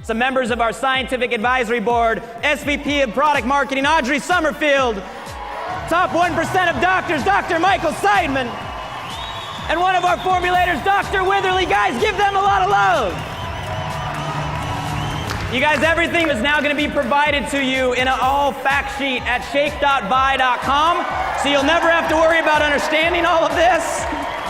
some members of our scientific advisory board, SVP of product marketing, Audrey Summerfield, top 1% of doctors, Dr. Michael Seidman, and one of our formulators, Dr. Witherly. Guys, give them a lot of love. You guys, everything is now going to be provided to you in an all fact sheet at shake.buy.com, so you'll never have to worry about understanding all of this.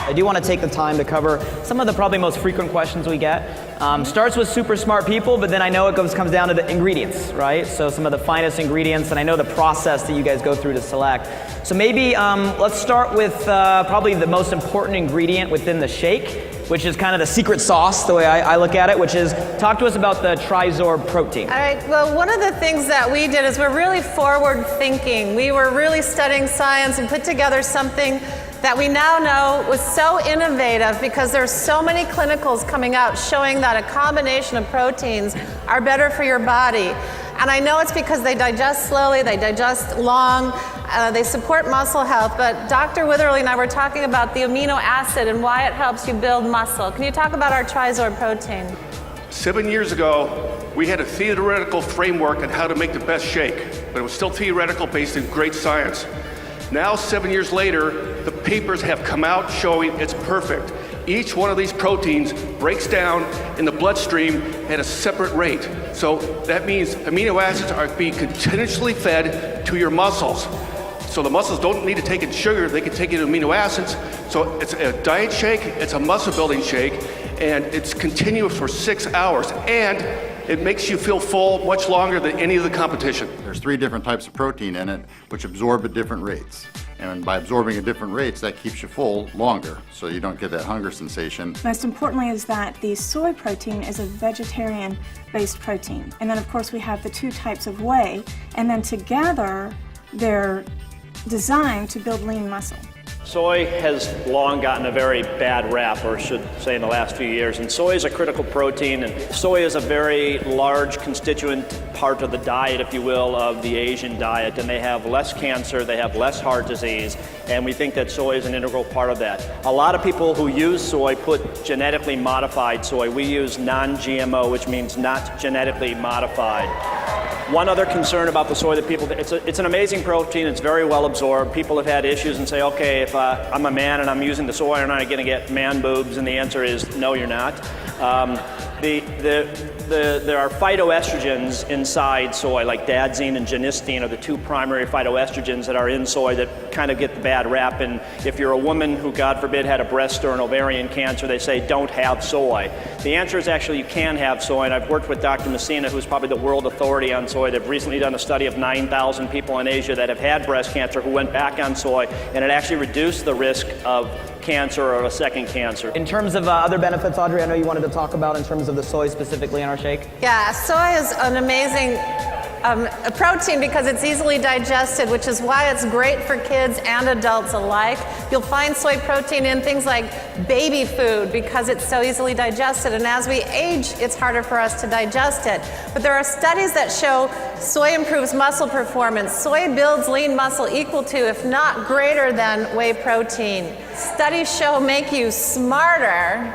I do want to take the time to cover some of the probably most frequent questions we get. Starts with super smart people, but then I know it comes down to the ingredients, right? So some of the finest ingredients, and I know the process that you guys go through to select. So maybe let's start with probably the most important ingredient within the shake, which is kind of the secret sauce, the way I look at it, which is, talk to us about the Trizorb protein. All right, well, one of the things that we did is we're really forward thinking. We were really studying science and put together something that we now know was so innovative because there's so many clinicals coming out showing that a combination of proteins are better for your body. And I know it's because they digest slowly, they digest long, they support muscle health, but Dr. Witherly and I were talking about the amino acid and why it helps you build muscle. Can you talk about our Trizorb protein? 7 years ago, we had a theoretical framework on how to make the best shake, but it was still theoretical based in great science. Now, 7 years later, the papers have come out showing it's perfect. Each one of these proteins breaks down in the bloodstream at a separate rate. So that means amino acids are being continuously fed to your muscles. So the muscles don't need to take in sugar, they can take in amino acids. So it's a diet shake, it's a muscle building shake, and it's continuous for 6 hours. And it makes you feel full much longer than any of the competition. There's 3 different types of protein in it, which absorb at different rates. And by absorbing at different rates, that keeps you full longer, so you don't get that hunger sensation. Most importantly is that the soy protein is a vegetarian-based protein. And then of course we have the 2 types of whey, and then together they're designed to build lean muscle. Soy has long gotten a very bad rap, or should say in the last few years, and soy is a critical protein, and soy is a very large constituent part of the diet, if you will, of the Asian diet, and they have less cancer, they have less heart disease, and we think that soy is an integral part of that. A lot of people who use soy put genetically modified soy. We use non-GMO, which means not genetically modified. One other concern about the soy that people, it's an amazing protein, it's very well absorbed. People have had issues and say, okay, if I'm a man and I'm using the soy, am I going to get man boobs? And the answer is no, you're not. There are phytoestrogens inside soy, like dadzine and genistein are the 2 primary phytoestrogens that are in soy that kind of get the bad rap. And if you're a woman who, God forbid, had a breast or an ovarian cancer, they say don't have soy. The answer is actually you can have soy, and I've worked with Dr. Messina, who's probably the world authority on soy. They've recently done a study of 9,000 people in Asia that have had breast cancer who went back on soy, and it actually reduced the risk of cancer or a second cancer. In terms of other benefits, Audrey, I know you wanted to talk about in terms of the soy specifically in our shake. Yeah, soy is an amazing a protein because it's easily digested, which is why it's great for kids and adults alike. You'll find soy protein in things like baby food because it's so easily digested, and as we age, it's harder for us to digest it. But there are studies that show soy improves muscle performance. Soy builds lean muscle equal to, if not greater than, whey protein. Studies show make you smarter,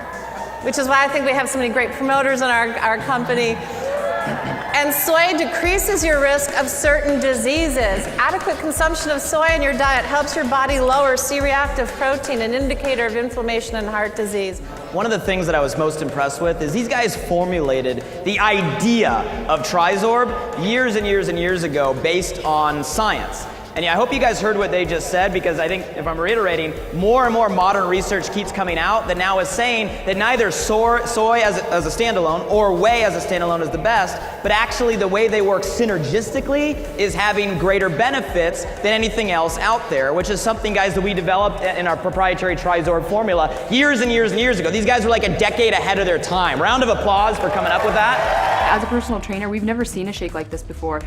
which is why I think we have so many great promoters in our company. And soy decreases your risk of certain diseases. Adequate consumption of soy in your diet helps your body lower C-reactive protein, an indicator of inflammation and heart disease. One of the things that I was most impressed with is these guys formulated the idea of Trizorb years and years and years ago based on science. And yeah, I hope you guys heard what they just said, because I think, if I'm reiterating, more and more modern research keeps coming out that now is saying that neither soy as a standalone or whey as a standalone is the best, but actually the way they work synergistically is having greater benefits than anything else out there, which is something, guys, that we developed in our proprietary Trizorb formula years and years and years ago. These guys were like a decade ahead of their time. Round of applause for coming up with that. As a personal trainer, we've never seen a shake like this before.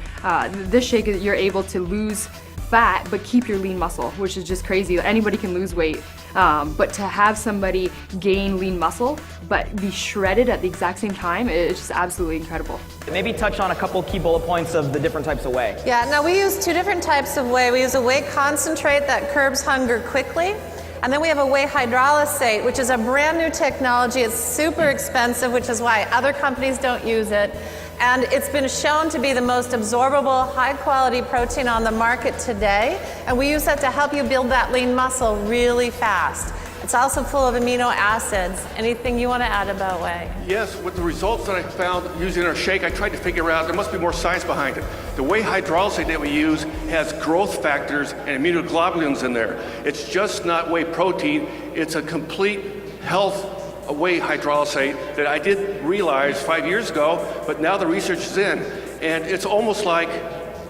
This shake, you're able to lose fat but keep your lean muscle, which is just crazy. Anybody can lose weight, but to have somebody gain lean muscle but be shredded at the exact same time, it's just absolutely incredible. Maybe touch on a couple key bullet points of the different types of whey. Yeah, now we use 2 different types of whey. We use a whey concentrate that curbs hunger quickly, and then we have a whey hydrolysate, which is a brand new technology. It's super expensive, which is why other companies don't use it. And it's been shown to be the most absorbable, high-quality protein on the market today. And we use that to help you build that lean muscle really fast. It's also full of amino acids. Anything you want to add about whey? Yes, with the results that I found using our shake, I tried to figure out there must be more science behind it. The whey hydrolysate that we use has growth factors and immunoglobulins in there. It's just not whey protein. It's a complete health whey hydrolysate that I did realize 5 years ago, but now the research is in. And it's almost like,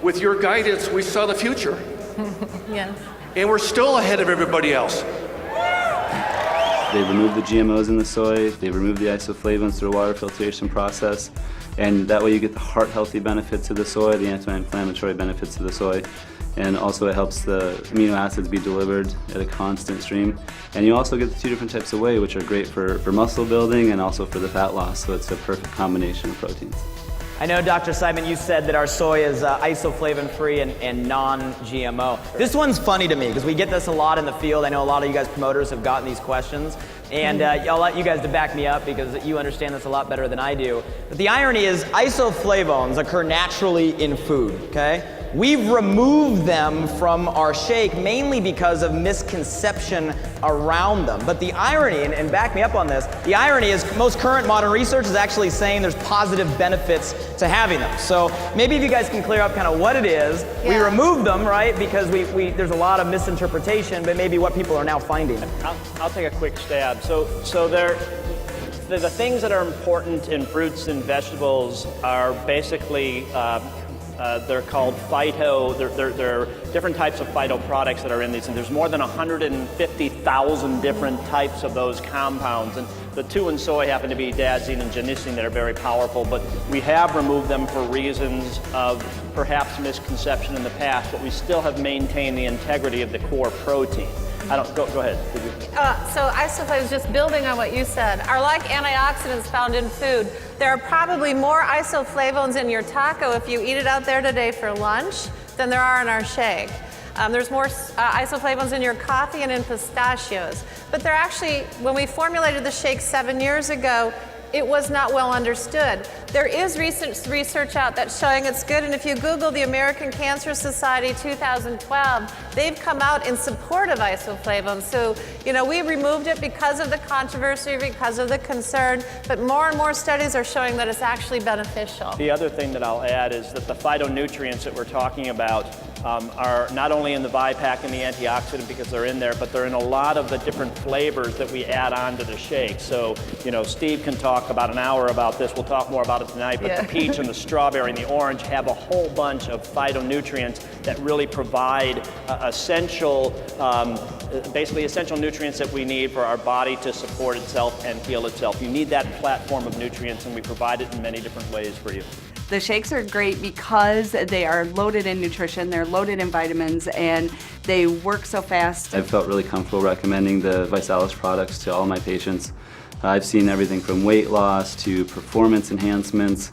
with your guidance, we saw the future. Yes. And we're still ahead of everybody else. They remove the GMOs in the soy, they remove the isoflavones through a water filtration process, and that way you get the heart-healthy benefits of the soy, the anti-inflammatory benefits of the soy, and also it helps the amino acids be delivered at a constant stream. And you also get the two different types of whey, which are great for muscle building and also for the fat loss, so it's a perfect combination of proteins. I know, Dr. Simon, you said that our soy is isoflavin-free and non-GMO. This one's funny to me because we get this a lot in the field. I know a lot of you guys promoters have gotten these questions. And I'll let you guys to back me up because you understand this a lot better than I do. But the irony is isoflavones occur naturally in food, okay? We've removed them from our shake mainly because of misconception around them. But the irony, and back me up on this, the irony is most current modern research is actually saying there's positive benefits to having them. So maybe if you guys can clear up kind of what it is. Yeah. We removed them, right, because there's a lot of misinterpretation, but maybe what people are now finding. I'll take a quick stab. So the things that are important in fruits and vegetables are basically they're called phyto. There are different types of phyto products that are in these, and there's more than 150,000 different types of those compounds. And the two in soy happen to be dazzine and genistein that are very powerful, but we have removed them for reasons of perhaps misconception in the past, but we still have maintained the integrity of the core protein. Go ahead. So isoflavones, just building on what you said, are like antioxidants found in food. There are probably more isoflavones in your taco if you eat it out there today for lunch than there are in our shake. There's more isoflavones in your coffee and in pistachios. But they're actually, when we formulated the shake 7 years ago, it was not well understood. There is research out that's showing it's good, and if you Google the American Cancer Society 2012, they've come out in support of isoflavones. So, we removed it because of the controversy, because of the concern, but more and more studies are showing that it's actually beneficial. The other thing that I'll add is that the phytonutrients that we're talking about are not only in the ViPack and the antioxidant because they're in there, but they're in a lot of the different flavors that we add on to the shake. So, Steve can talk about an hour about this. We'll talk more about it tonight, but the peach and the strawberry and the orange have a whole bunch of phytonutrients that really provide basically essential nutrients that we need for our body to support itself and heal itself. You need that platform of nutrients, and we provide it in many different ways for you. The shakes are great because they are loaded in nutrition, they're loaded in vitamins, and they work so fast. I've felt really comfortable recommending the Visalis products to all my patients. I've seen everything from weight loss to performance enhancements,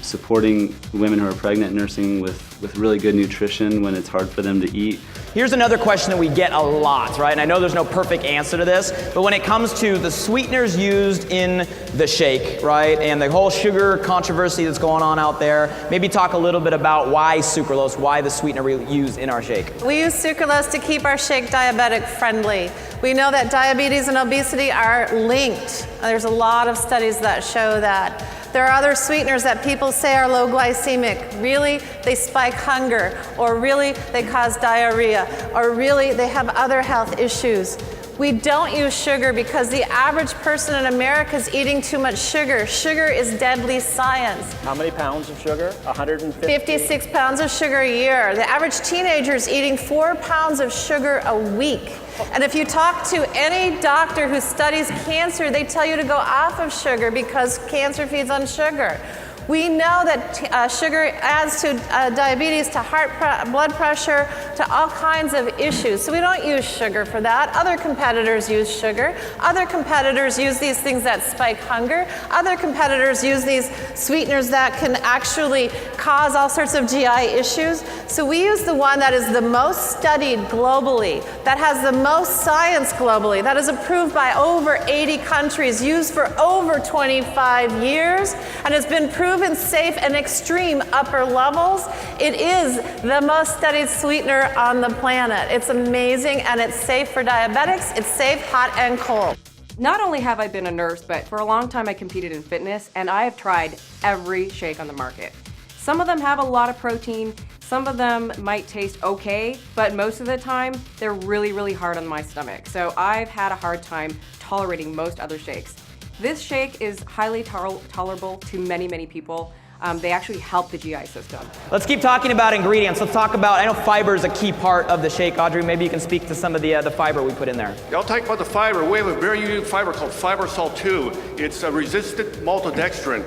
supporting women who are pregnant, nursing with really good nutrition when it's hard for them to eat. Here's another question that we get a lot, right? And I know there's no perfect answer to this, but when it comes to the sweeteners used in the shake, right, and the whole sugar controversy that's going on out there, maybe talk a little bit about why sucralose, why the sweetener we use in our shake. We use sucralose to keep our shake diabetic friendly. We know that diabetes and obesity are linked. There's a lot of studies that show that. There are other sweeteners that people say are low glycemic. Really, they spike hunger, or really, they cause diarrhea, or really, they have other health issues. We don't use sugar because the average person in America is eating too much sugar. Sugar is deadly science. How many pounds of sugar? 150? 56 pounds of sugar a year. The average teenager is eating 4 pounds of sugar a week. And if you talk to any doctor who studies cancer, they tell you to go off of sugar because cancer feeds on sugar. We know that sugar adds to diabetes, to blood pressure, to all kinds of issues. So we don't use sugar for that. Other competitors use sugar. Other competitors use these things that spike hunger. Other competitors use these sweeteners that can actually cause all sorts of GI issues. So we use the one that is the most studied globally, that has the most science globally, that is approved by over 80 countries, used for over 25 years, and has been proven proven safe and extreme upper levels. It is the most studied sweetener on the planet. It's amazing, and it's safe for diabetics. It's safe hot and cold. Not only have I been a nurse, but for a long time I competed in fitness, and I have tried every shake on the market. Some of them have a lot of protein, some of them might taste okay, but most of the time they're really, really hard on my stomach. So I've had a hard time tolerating most other shakes. This shake is highly tolerable to many, many people. They actually help the GI system. Let's keep talking about ingredients. Let's talk about, I know fiber is a key part of the shake. Audrey, maybe you can speak to some of the fiber we put in there. I'll talk about the fiber. We have a very unique fiber called Fibersol 2. It's a resistant maltodextrin.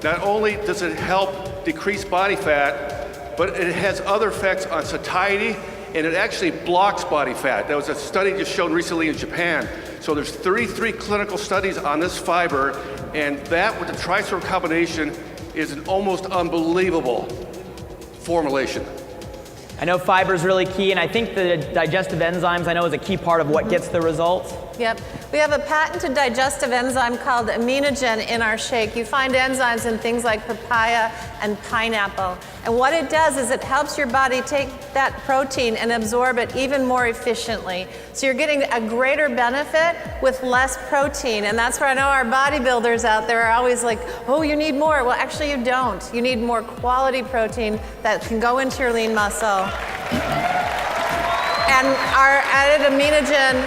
Not only does it help decrease body fat, but it has other effects on satiety, and it actually blocks body fat. There was a study just shown recently in Japan. So there's 33 clinical studies on this fiber, and that with the TriSorb combination is an almost unbelievable formulation. I know fiber is really key, and I think the digestive enzymes I know is a key part of what gets the results. Yep. We have a patented digestive enzyme called aminogen in our shake. You find enzymes in things like papaya and pineapple. And what it does is it helps your body take that protein and absorb it even more efficiently. So you're getting a greater benefit with less protein. And that's where I know our bodybuilders out there are always like, oh, you need more. Well, actually you don't. You need more quality protein that can go into your lean muscle. And our added aminogen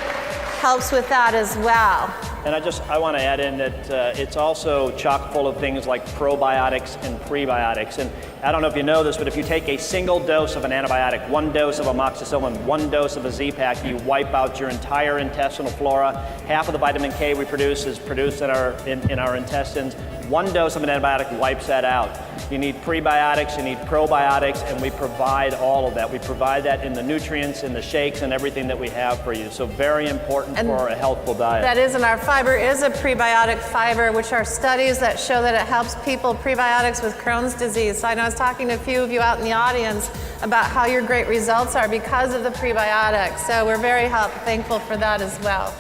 helps with that as well. And I want to add in that it's also chock full of things like probiotics and prebiotics. And I don't know if you know this, but if you take a single dose of an antibiotic, 1 dose of amoxicillin, 1 dose of a Z-Pak, you wipe out your entire intestinal flora. Half of the vitamin K we produce is produced in our intestines. 1 dose of an antibiotic wipes that out. You need prebiotics, you need probiotics, and we provide all of that. We provide that in the nutrients, in the shakes, and everything that we have for you. So very important for a healthful diet. That is, and our fiber is a prebiotic fiber, which are studies that show that it helps people, prebiotics with Crohn's disease. So I know I was talking to a few of you out in the audience about how your great results are because of the prebiotics. So we're very thankful for that as well.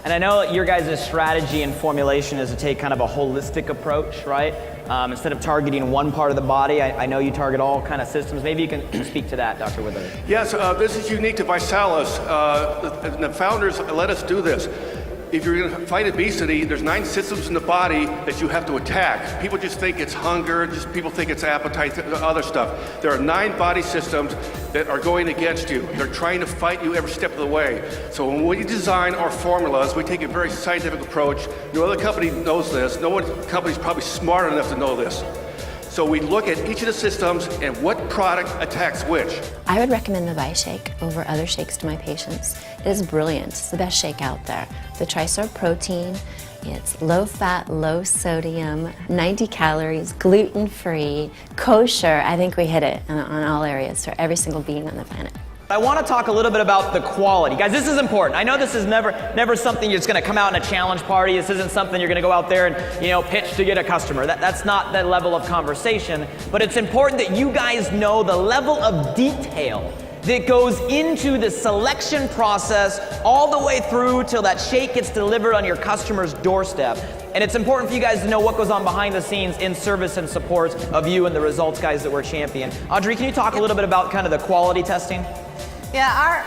And I know your guys' strategy and formulation is to take kind of a holistic approach, right? Instead of targeting one part of the body, I know you target all kind of systems. Maybe you can speak to that, Dr. Withers. Yes, this is unique to Visalis. The founders let us do this. If you're going to fight obesity, there's 9 systems in the body that you have to attack. People just think it's hunger, people think it's appetite, other stuff. There are 9 body systems that are going against you. They're trying to fight you every step of the way. So when we design our formulas, we take a very scientific approach. No other company knows this. No one company is probably smart enough to know this. So we look at each of the systems and what product attacks which. I would recommend the Vi-Shake over other shakes to my patients. It is brilliant. It's the best shake out there. The TriSorb protein, it's low fat, low sodium, 90 calories, gluten-free, kosher. I think we hit it on all areas for every single being on the planet. I want to talk a little bit about the quality. Guys, this is important. I know this is never something you're just going to come out in a challenge party. This isn't something you're going to go out there and pitch to get a customer. That's not that level of conversation. But it's important that you guys know the level of detail that goes into the selection process all the way through till that shake gets delivered on your customer's doorstep. And it's important for you guys to know what goes on behind the scenes in service and support of you and the results guys that we're championing. Audrey, can you talk a little bit about kind of the quality testing? Yeah,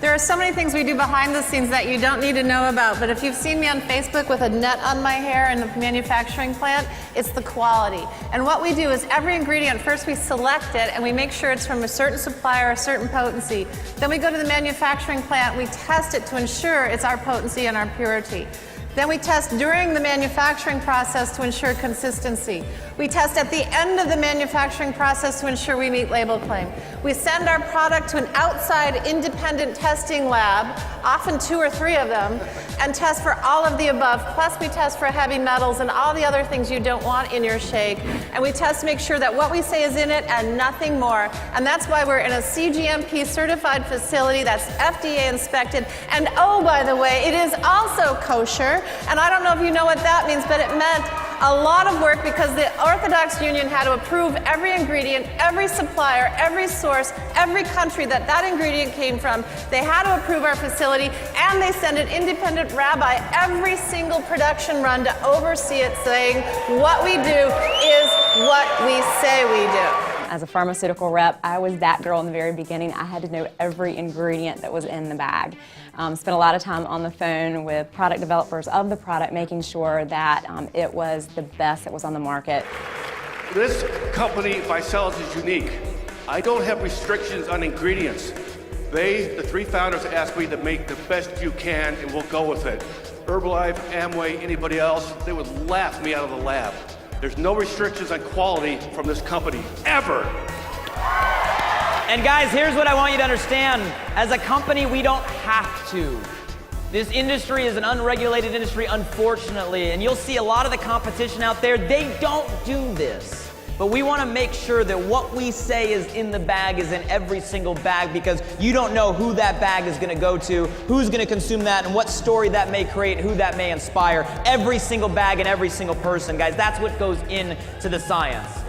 there are so many things we do behind the scenes that you don't need to know about, but if you've seen me on Facebook with a net on my hair in the manufacturing plant, it's the quality. And what we do is every ingredient, first we select it and we make sure it's from a certain supplier, a certain potency. Then we go to the manufacturing plant, we test it to ensure it's our potency and our purity. Then we test during the manufacturing process to ensure consistency. We test at the end of the manufacturing process to ensure we meet label claim. We send our product to an outside independent testing lab, often 2 or 3 of them, and test for all of the above. Plus we test for heavy metals and all the other things you don't want in your shake. And we test to make sure that what we say is in it and nothing more. And that's why we're in a CGMP certified facility that's FDA inspected. And oh, by the way, it is also kosher. And I don't know if you know what that means, but it meant a lot of work because the Orthodox Union had to approve every ingredient, every supplier, every source, every country that that ingredient came from. They had to approve our facility, and they send an independent rabbi every single production run to oversee it, saying what we do is what we say we do. As a pharmaceutical rep, I was that girl in the very beginning. I had to know every ingredient that was in the bag. Spent a lot of time on the phone with product developers of the product, making sure that it was the best that was on the market. This company, Vicellis, is unique. I don't have restrictions on ingredients. They, the three founders, asked me to make the best you can, and we'll go with it. Herbalife, Amway, anybody else, they would laugh me out of the lab. There's no restrictions on quality from this company, ever. And guys, here's what I want you to understand. As a company, we don't have to. This industry is an unregulated industry, unfortunately, and you'll see a lot of the competition out there, they don't do this. But we want to make sure that what we say is in the bag is in every single bag, because you don't know who that bag is going to go to, who's going to consume that, and what story that may create, who that may inspire. Every single bag and every single person, guys, that's what goes into the science.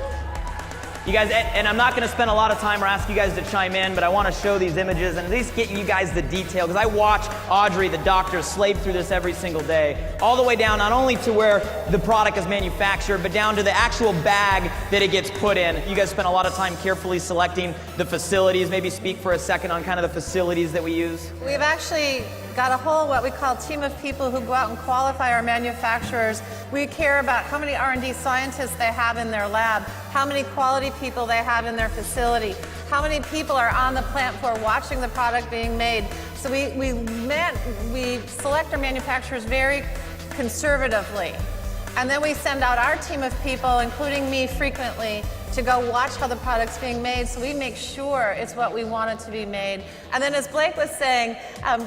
You guys, and I'm not going to spend a lot of time or ask you guys to chime in, but I want to show these images and at least get you guys the detail, because I watch Audrey, the doctor, slave through this every single day, all the way down not only to where the product is manufactured, but down to the actual bag that it gets put in. You guys spent a lot of time carefully selecting the facilities. Maybe speak for a second on kind of the facilities that we use. We've actually got a whole, what we call, team of people who go out and qualify our manufacturers. We care about how many R&D scientists they have in their lab, how many quality people they have in their facility, how many people are on the plant floor watching the product being made. So we select our manufacturers very conservatively. And then we send out our team of people, including me frequently, to go watch how the product's being made, so we make sure it's what we want it to be made. And then, as Blake was saying,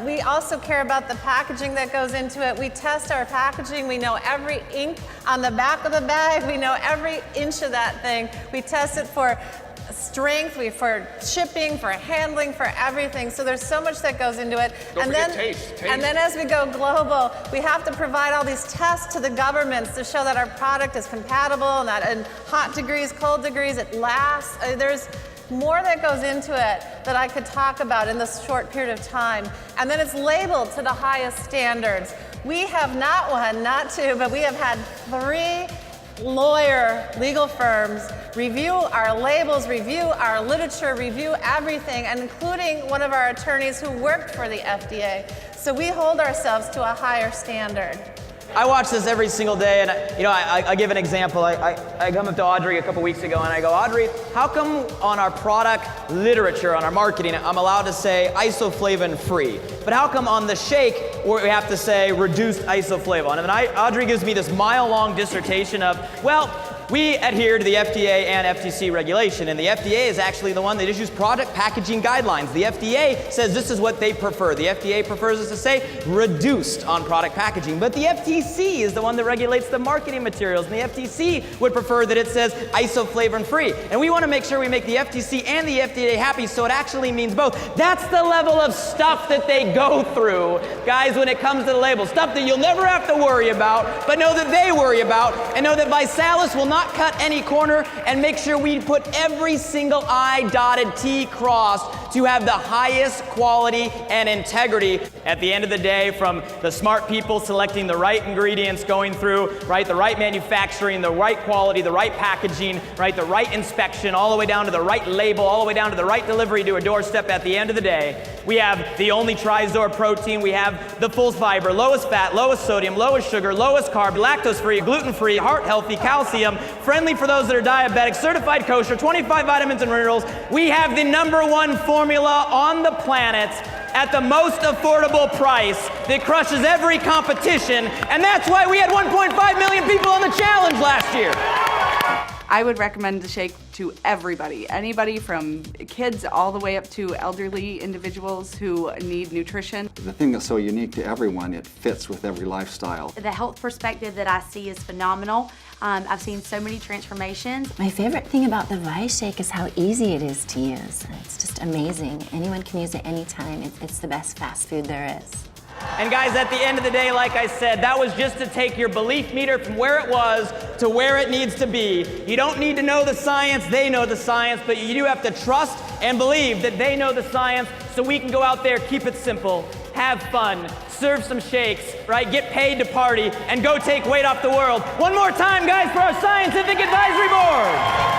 we also care about the packaging that goes into it. We test our packaging. We know every ink on the back of the bag. We know every inch of that thing. We test it for strength, for shipping, for handling, for everything. So there's so much that goes into it. Don't forget taste. And then as we go global, we have to provide all these tests to the governments to show that our product is compatible and that in hot degrees, cold degrees, it lasts. There's more that goes into it that I could talk about in this short period of time. And then it's labeled to the highest standards. We have not one, not two, but we have had 3 legal firms review our labels, review our literature, review everything, and including one of our attorneys who worked for the FDA. So we hold ourselves to a higher standard. I watch this every single day, and I give an example. I come up to Audrey a couple weeks ago, and I go, Audrey, how come on our product literature, on our marketing, I'm allowed to say isoflavone free, but how come on the shake we have to say reduced isoflavone? And then Audrey gives me this mile-long dissertation of, well, we adhere to the FDA and FTC regulation, and the FDA is actually the one that issues product packaging guidelines. The FDA says this is what they prefer. The FDA prefers us to say reduced on product packaging, but the FTC is the one that regulates the marketing materials, and the FTC would prefer that it says isoflavone free. And we want to make sure we make the FTC and the FDA happy, so it actually means both. That's the level of stuff that they go through, guys, when it comes to the label. Stuff that you'll never have to worry about, but know that they worry about, and know that Vicellis will not cut any corner, and make sure we put every single I dotted, T crossed to have the highest quality and integrity. At the end of the day, from the smart people selecting the right ingredients, going through, right, the right manufacturing, the right quality, the right packaging, right, the right inspection, all the way down to the right label, all the way down to the right delivery to a doorstep. At the end of the day, we have the only Trizor protein. We have the full fiber, lowest fat, lowest sodium, lowest sugar, lowest carb, lactose-free, gluten-free, heart-healthy, calcium, friendly for those that are diabetic, certified kosher, 25 vitamins and minerals. We have the #1 formula on the planet at the most affordable price that crushes every competition, and that's why we had 1.5 million people on the challenge last year. I would recommend the shake to everybody, anybody from kids all the way up to elderly individuals who need nutrition. The thing that's so unique to everyone, it fits with every lifestyle. The health perspective that I see is phenomenal. I've seen so many transformations. My favorite thing about the ViShake is how easy it is to use. It's just amazing. Anyone can use it anytime. It's the best fast food there is. And guys, at the end of the day, like I said, that was just to take your belief meter from where it was to where it needs to be. You don't need to know the science, they know the science, but you do have to trust and believe that they know the science, so we can go out there, keep it simple, have fun, serve some shakes, right? Get paid to party, and go take weight off the world. One more time, guys, for our Scientific Advisory Board.